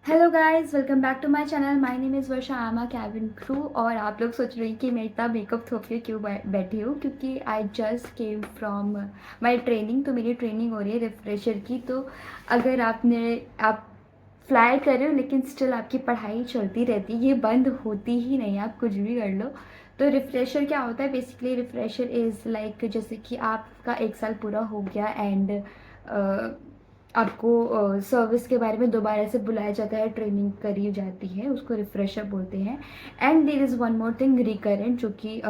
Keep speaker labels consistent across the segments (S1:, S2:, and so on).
S1: Hello guys, welcome back to my channel. My name is Varsha, I am a cabin crew. और आप लोग सोच रहे हैं कि मैं इतना मेकअप थोप के क्यों बैठी हूँ, क्योंकि I just came from my training. तो मेरी ट्रेनिंग हो रही है रिफ्रेशर की। तो अगर आप फ्लाई कर रहे हो लेकिन स्टिल आपकी पढ़ाई चलती रहती है, ये बंद होती ही नहीं, आप कुछ भी कर लो। तो रिफ्रेशर क्या होता है? बेसिकली रिफ्रेशर इज़ लाइक जैसे कि आपका 1 साल पूरा हो गया एंड आपको सर्विस के बारे में दोबारा से बुलाया जाता है, ट्रेनिंग करी जाती है, उसको रिफ्रेशर बोलते हैं। And there is one more thing, recurrent, जो कि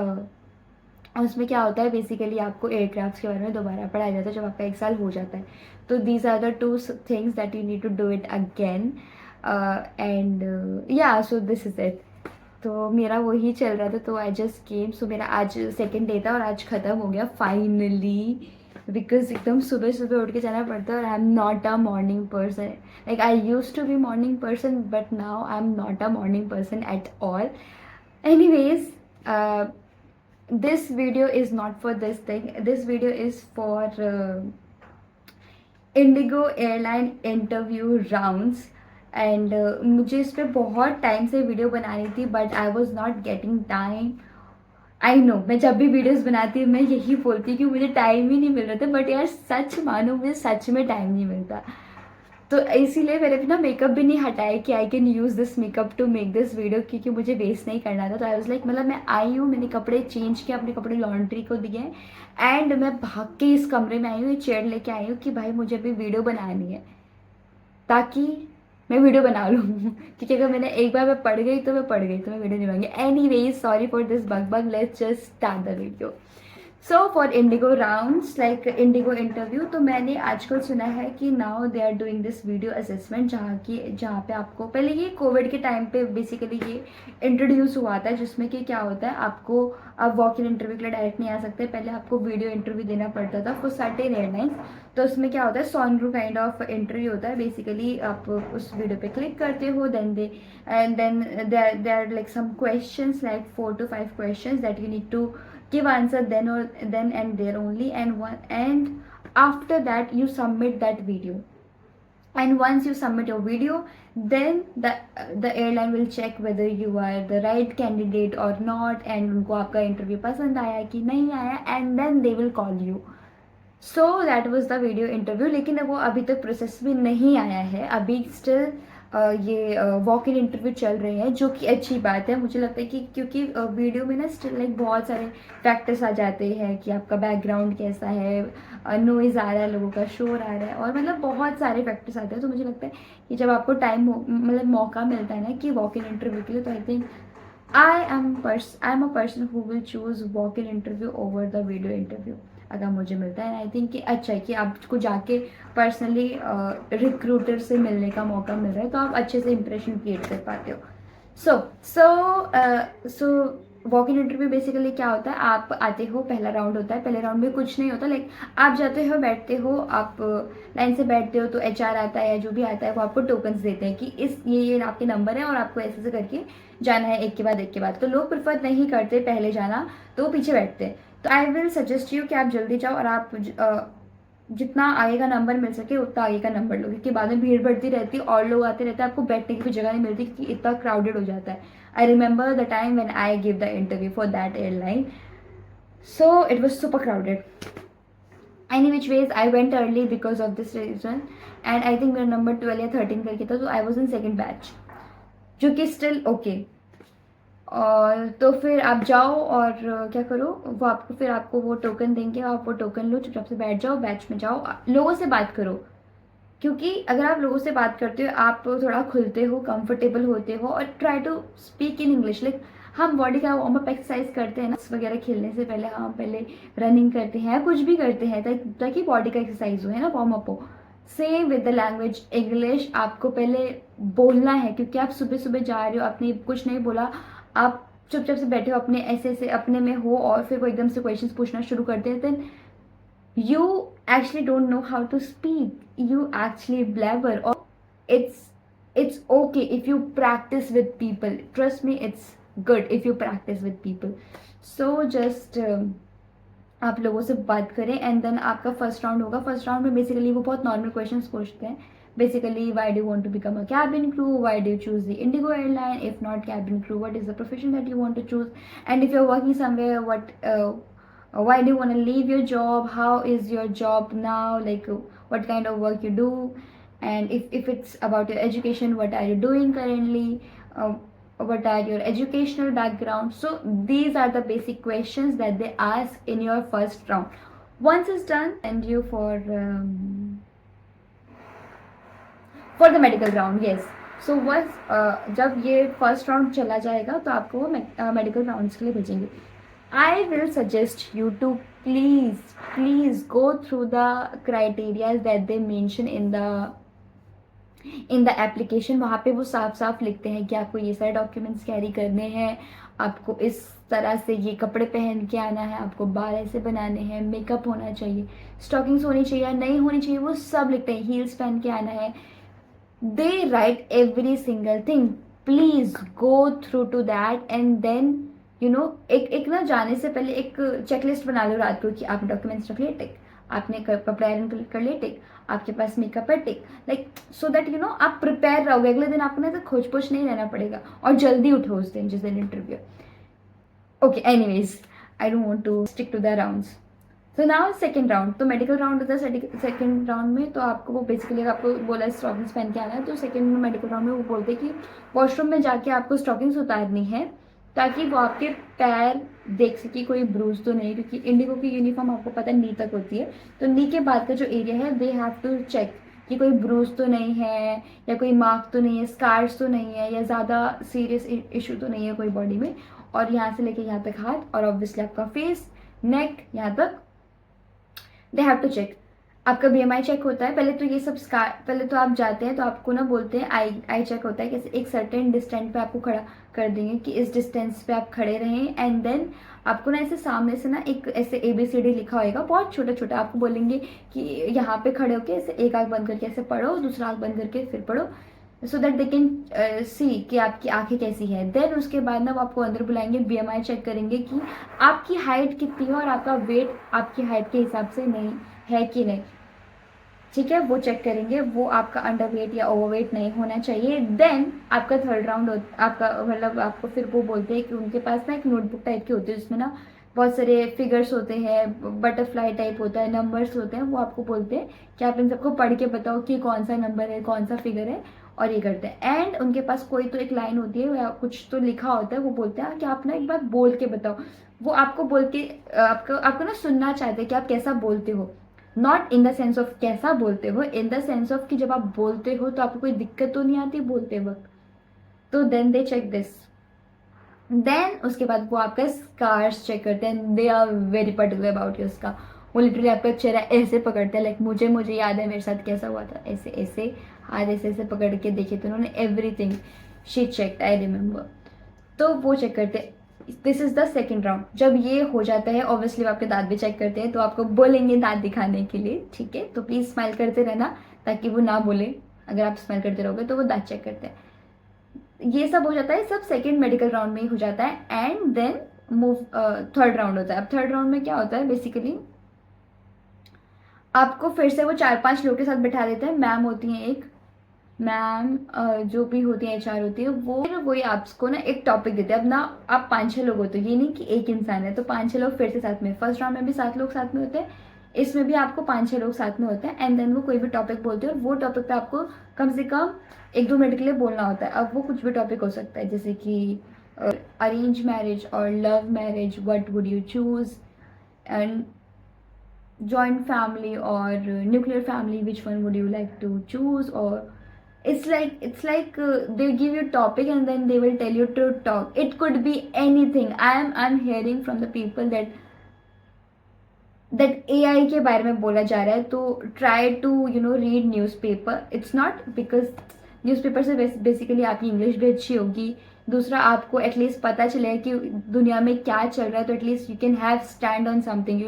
S1: उसमें क्या होता है, बेसिकली आपको एयरक्राफ्ट के बारे में दोबारा पढ़ाया जाता है जब आपका 1 साल हो जाता है। तो these are the two things that you need to do it again. And yeah so this is it. तो मेरा वही चल रहा था, तो आई जस्ट केम। सो मेरा आज सेकेंड डे था और आज ख़त्म हो गया फाइनली। बिकॉज एकदम सुबह सुबह उठ के जाना पड़ता है और I am not a morning person. Like I use to be morning person but now I am not a morning person at all. Anyways, this video is not for this thing. This video is for Indigo airline interview rounds. And मुझे इस पर बहुत time से video बनानी थी but I was not getting time. I know, मैं जब भी वीडियोस बनाती हूँ मैं यही बोलती हूँ कि मुझे टाइम ही नहीं मिल रहा था, बट यार सच मानो मुझे सच में टाइम नहीं मिलता। तो इसीलिए मैंने भी ना मेकअप भी नहीं हटाया कि I can use this makeup to make this video, क्योंकि मुझे वेस्ट नहीं करना था। तो आई वाज लाइक, मतलब मैं आई हूँ, मैंने कपड़े चेंज किए, अपने कपड़े लॉन्ड्री को दिए एंड मैं भाग के इस कमरे में आई हूँ, ये चेयर लेके आई हूँ कि भाई मुझे अभी वीडियो बनानी है, ताकि मैं वीडियो बना लूँ। क्योंकि अगर मैंने एक बार मैं पढ़ गई तो मैं पढ़ गई, तो मैं वीडियो नहीं बनाऊंगी। Anyways, sorry for this बग बग, let's just start the video. So for IndiGo rounds, like IndiGo interview, तो मैंने आजकल सुना है कि now they are doing this video assessment, जहाँ पे आपको, पहले ये कोविड के टाइम पे बेसिकली ये इंट्रोड्यूस हुआ था, जिसमें कि क्या होता है, आपको आप वॉक इन इंटरव्यू के लिए डायरेक्ट नहीं आ सकते, पहले आपको वीडियो इंटरव्यू देना पड़ता था फॉर सर्टेन एयरलाइंस। तो उसमें क्या होता है, सॉनरू काइंड ऑफ इंटरव्यू होता है। बेसिकली आप उस वीडियो पे क्लिक करते हो, then there are like some questions, like 4 to 5 questions that you need to give answer then and there only, and after that you submit that video. And once you submit your video, then the airline will check whether you are the right candidate or not, and उनको आपका interview पसंद आया कि नहीं आया, and then they will call you. So that was the video interview. लेकिन वो अभी तक प्रोसेस भी नहीं आया है, अभी स्टिल ये वॉक इन इंटरव्यू चल रहे हैं, जो कि अच्छी बात है। मुझे लगता है कि क्योंकि वीडियो में ना स्टिल लाइक बहुत सारे फैक्टर्स आ जाते हैं कि आपका बैकग्राउंड कैसा है, नॉइज़ आ रहा है, लोगों का शोर आ रहा है, और मतलब बहुत सारे फैक्टर्स आते हैं। तो मुझे लगता है कि जब आपको टाइम मतलब मौका मिलता है ना कि वॉक इन इंटरव्यू के लिए, तो I think I am a person who will choose walk in interview over the video interview, अगर मुझे मिलता है। आई थिंक कि अच्छा है कि आपको जाके पर्सनली रिक्रूटर से मिलने का मौका मिल रहा है, तो आप अच्छे से इंप्रेशन क्रिएट कर पाते हो। So so walk in interview basically क्या होता है, आप आते हो, पहला राउंड होता है। पहले राउंड में कुछ नहीं होता, लाइक आप जाते हो, बैठते हो, आप लाइन से बैठते हो, तो एचआर आता है या जो भी आता है वो आपको टोकन्स देते हैं कि इस ये आपके नंबर है और आपको ऐसे ऐसे करके जाना है, एक के बाद एक के बाद। तो लोग प्रेफर नहीं करते पहले जाना, तो वो पीछे बैठते हैं। तो आई विल सजेस्ट यू कि आप जल्दी जाओ और आप जितना आगे का नंबर मिल सके उतना आगे का नंबर लो, क्योंकि बाद में भीड़ बढ़ती रहती है और लोग आते रहते हैं, आपको बैठने की भी जगह नहीं मिलती क्योंकि इतना क्राउडेड हो जाता है। I remember the time when I give the interview for that airline, so it was super crowded. Any which ways I went early because of this reason, and I think मेरा number 12 या 13 करके था, तो I was in second batch, जो कि still okay. और तो फिर आप जाओ और क्या करो, वो आपको फिर आपको वो टोकन देंगे, आप वो टोकन लो, चुपचाप से बैठ जाओ, बैच में जाओ, लोगों से बात करो। क्योंकि अगर आप लोगों से बात करते हो, आप थोड़ा खुलते हो, कंफर्टेबल होते हो, और try to speak in English. Like हम बॉडी का वार्म अप एक्सरसाइज करते हैं ना वगैरह, खेलने से पहले हम पहले रनिंग करते हैं, कुछ भी करते हैं ताकि बॉडी का एक्सरसाइज हो, है ना, वार्म अप हो। Same with the language English, आपको पहले बोलना है, क्योंकि आप सुबह सुबह जा रहे हो, आपने कुछ नहीं बोला, आप चुपचाप से बैठे हो, अपने ऐसे ऐसे अपने में हो, और फिर वो एकदम से क्वेश्चन पूछना शुरू कर देते हैं, you actually don't know how to speak, you actually blabber. Or it's okay if you practice with people, trust me, it's good if you practice with people. So just आप लोगों से बात करें, एंड देन आपका first round होगा। First round में basically वो बहुत नॉर्मल क्वेश्चंस पूछते हैं, basically why do you want to become a cabin crew, why do you choose the Indigo airline, if not cabin crew what is the profession that you want to choose, and if you're working somewhere why do you want to leave your job, how is your job now, like what kind of work you do, and if it's about your education, what are you doing currently, what are your educational background. So these are the basic questions that they ask in your first round. Once it's done, and you for the medical round. Yes, so once जब ये first round चला जाएगा तो आपको वो medical rounds के लिए भेजेंगे. I will suggest you to please go through the criteria that they mention in the application. वहाँ पे वो साफ साफ लिखते हैं कि आपको ये सारे डॉक्यूमेंट्स कैरी करने हैं, आपको इस तरह से ये कपड़े पहन के आना है, आपको बाल ऐसे बनाने हैं, मेकअप होना चाहिए, स्टॉकिंग्स होनी चाहिए या नहीं होनी चाहिए, वो सब लिखते हैं, हील्स पहन के आना है. They write every single thing. Please go through to that and then एक ना जाने से पहले एक चेकलिस्ट बना लो रात को कि आप डॉक्यूमेंट्स रख लिए टिक, आपने कपड़े आयरन कर लिए टिक, आपके पास मेकअप है टिक, लाइक सो दैट आप प्रिपेयर रहोगे. अगले दिन आपको ना तो खोज पोछ नहीं रहना पड़ेगा और जल्दी उठो उस दिन जिस दिन interview. Okay, anyways I don't want to stick to the rounds. तो नाउ सेकंड राउंड. तो मेडिकल राउंड होता है सेकंड राउंड में. तो आपको वो बेसिकली आपको बोला स्टॉकिंग्स पहन के आना है. तो सेकंड मेडिकल राउंड में वो बोलते हैं कि वॉशरूम में जाके आपको स्टॉकिंग्स उतारनी है ताकि वो आपके पैर देख सके कोई ब्रूज तो नहीं, क्योंकि इंडिगो की यूनिफॉर्म आपको पता नी तक होती है. तो नी के बाद का जो एरिया है दे हैव टू चेक कि कोई ब्रूज तो नहीं है या कोई मार्क तो नहीं है, स्कार्स तो नहीं है या ज़्यादा सीरियस इशू तो नहीं है कोई बॉडी में. और यहाँ से लेके यहाँ तक हाथ और ऑब्वियसली आपका फेस, नेक, यहाँ तक दे हैव टू चेक. आपका BMI चेक होता है. पहले तो ये सब पहले तो आप जाते हैं तो आपको ना बोलते हैं आई चेक होता है. कैसे एक सर्टेन डिस्टेंस पे आपको खड़ा कर देंगे कि इस डिस्टेंस पे आप खड़े रहें. एंड देन आपको ना ऐसे सामने से ना एक ऐसे ABCD लिखा होएगा बहुत छोटा छोटा. आपको बोलेंगे कि यहाँ पे खड़े होके ऐसे एक आँख बंद करके ऐसे पढ़ो, दूसरा आँख बंद करके फिर पढ़ो, so that they can see कि आपकी आंखें कैसी है. देन उसके बाद ना वो आपको अंदर बुलाएंगे, BMI चेक करेंगे कि आपकी हाइट कितनी है और आपका वेट आपकी हाइट के हिसाब से नहीं है कि नहीं. ठीक है, वो चेक करेंगे, वो आपका अंडर वेट या ओवर वेट नहीं होना चाहिए. देन आपका थर्ड राउंड आपका मतलब आपको फिर वो बोलते हैं कि उनके पास ना एक नोटबुक टाइप की होती है जिसमें ना बहुत सारे फिगर्स होते हैं, बटरफ्लाई टाइप होता है, नंबर्स होते हैं. वो आपको बोलते हैं कि आप इन सबको पढ़ के बताओ कि कौन सा नंबर है, कौन सा फिगर है, और ये करते हैं. एंड उनके पास कोई तो एक लाइन होती है या कुछ तो लिखा होता है, वो बोलते हैं कि आप ना एक बार बोल के बताओ. वो आपको बोल के आपको ना सुनना चाहते हैं कि आप कैसा बोलते हो. Not in the sense of कैसा बोलते हो, इन द सेंस ऑफ कि जब आप बोलते हो तो आपको कोई दिक्कत तो नहीं आती बोलते वक्त. तो then they check this. Then उसके बाद वो आपका स्कार्स चेक करते हैं. They are very particular about your scar. वो लिटरली आपका चेहरा ऐसे पकड़ते हैं, लाइक मुझे याद है मेरे साथ कैसा हुआ था, ऐसे ऐसे हाथ ऐसे पकड़ के देखे थे उन्होंने. Everything she check, I remember. तो वो चेक करते. This is the second round. जब ये हो जाता है ऑब्वियसली वो आपके दांत भी चेक करते हैं, तो आपको बोलेंगे दांत दिखाने के लिए. ठीक है, तो प्लीज़ स्माइल करते रहना ताकि वो ना बोले. अगर आप स्माइल करते रहोगे तो वो दांत चेक करते हैं. ये सब हो जाता है, सब सेकेंड मेडिकल राउंड में ही हो जाता है. And then move third round होता है. अब थर्ड राउंड में क्या होता है, बेसिकली आपको फिर से वो 4-5 लोगों के साथ बैठा देते हैं. मैम होती हैं एक मैम जो भी होती है HR होती है, वही आपको ना एक टॉपिक देते हैं. अब ना आप 5-6 लोग होते हो, ये नहीं कि एक इंसान है. तो 5-6 लोग फिर से साथ में. फर्स्ट राउंड में भी 7 लोग साथ में होते हैं, इसमें भी आपको 5-6 लोग साथ में होते हैं. एंड देन वो कोई भी टॉपिक बोलते हैं और वो टॉपिक पे आपको कम से कम 1-2 मिनट के लिए बोलना होता है. अब वो कुछ भी टॉपिक हो सकता है, जैसे कि अरेंज मैरिज और love marriage, what would you choose, and joint family or nuclear family, which one would you like to choose. Or it's like they give you topic and then they will tell you to talk. It could be anything. I'm hearing from the people that AI के बारे में बोला जा रहा है. तो try to read newspaper. It's not because newspaper से basically आपकी इंग्लिश भी अच्छी होगी. दूसरा आपको एटलीस्ट पता चलेगा कि दुनिया में क्या चल रहा है. तो at least you can have stand on something.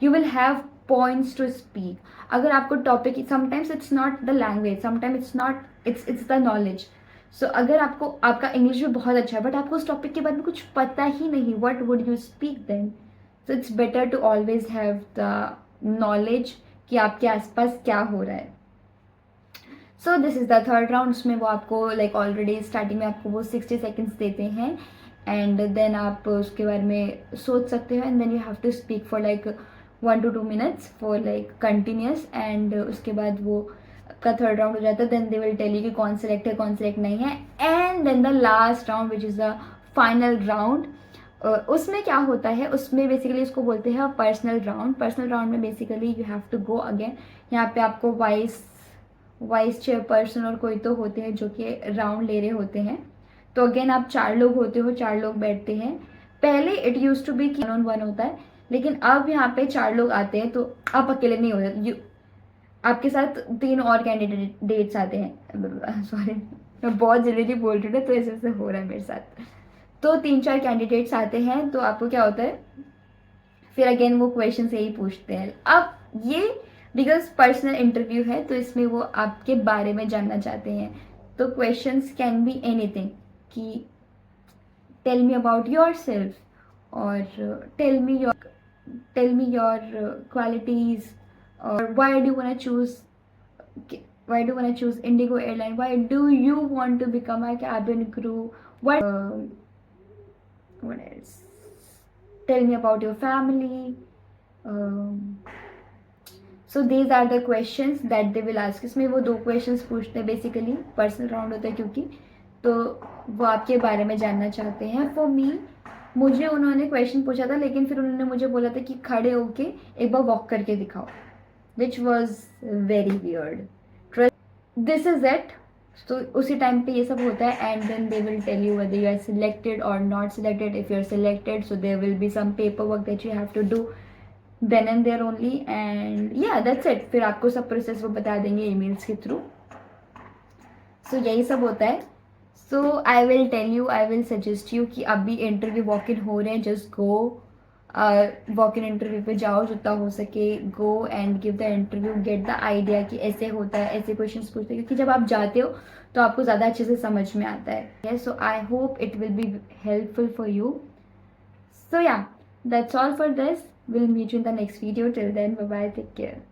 S1: You will have points to speak. अगर आपको topic, sometimes it's not the language, sometimes it's not, it's the knowledge. So अगर आपका इंग्लिश भी बहुत अच्छा है बट आपको उस टॉपिक के बारे में कुछ पता ही नहीं, what would you speak then. So it's better to always have the knowledge कि आपके आसपास क्या हो रहा है. So this is the third round. उसमें वो आपको लाइक ऑलरेडी स्टार्टिंग में आपको वो 60 सेकेंड्स देते हैं एंड देन आप उसके बारे में सोच सकते हो and then you have to speak for like 1 to 2 minutes for like continuous and उसके बाद वो का थर्ड राउंड हो जाता है. Then they will tell you कि कौन सेलेक्ट है कौन सेलेक्ट नहीं है. And then the last round which is the final round. उसमें क्या होता है, उसमें बेसिकली इसको बोलते हैं पर्सनल राउंड. पर्सनल राउंड में basically you have to go again. यहाँ पे आपको वाइस चेयरपर्सन और कोई तो होते हैं जो कि राउंड ले रहे होते हैं. तो अगेन आप 4 लोग होते हो, 4 लोग बैठते हैं. पहले it use to B 1-on-1 होता है, लेकिन अब यहाँ पे 4 लोग आते हैं तो आप अकेले नहीं होते. आपके साथ 3 और कैंडिडेट्स आते हैं. सॉरी मैं बहुत जल्दी बोल रही हूँ तो ऐसे हो रहा है मेरे साथ. तो 3-4 कैंडिडेट्स आते हैं तो आपको क्या होता है, फिर अगेन वो क्वेश्चन यही पूछते हैं. अब ये बिकॉज पर्सनल इंटरव्यू है तो इसमें वो आपके बारे में जानना चाहते हैं. तो क्वेश्चंस कैन बी एनीथिंग कि tell me about yourself और टेल मी योर क्वालिटीज और why do want choose IndiGo airline, why do you want to become a cabin crew, what else, tell me about your family. So these are the questions that they will ask. इसमें वो 2 questions पूछते हैं basically, personal round होता है क्योंकि, तो वो आपके बारे में जानना चाहते हैं. फॉर मी, मुझे उन्होंने क्वेश्चन पूछा था लेकिन फिर उन्होंने मुझे बोला था कि खड़े होके एक बार वॉक करके दिखाओ, which was very weird. This is it. तो उसी टाइम पे ये सब होता है and then they will tell you whether you are selected और not selected. If you are selected so there will be some paper work that you have to do then and there only and या that's it. फिर आपको सब process वो बता देंगे emails के through. सो यही सब होता है. So I will tell you, I will suggest you कि अभी इंटरव्यू वॉक इन हो रहे हैं, just go walk in interview पे जाओ जितना हो सके. Go and give the interview, get the idea कि ऐसे होता है, ऐसे क्वेश्चन पूछते हैं, क्योंकि जब आप जाते हो तो आपको ज़्यादा अच्छे से समझ में आता है. So I hope it will be helpful for you. So yeah, that's all for this. We'll meet you in the next video. Till then, bye bye. Take care.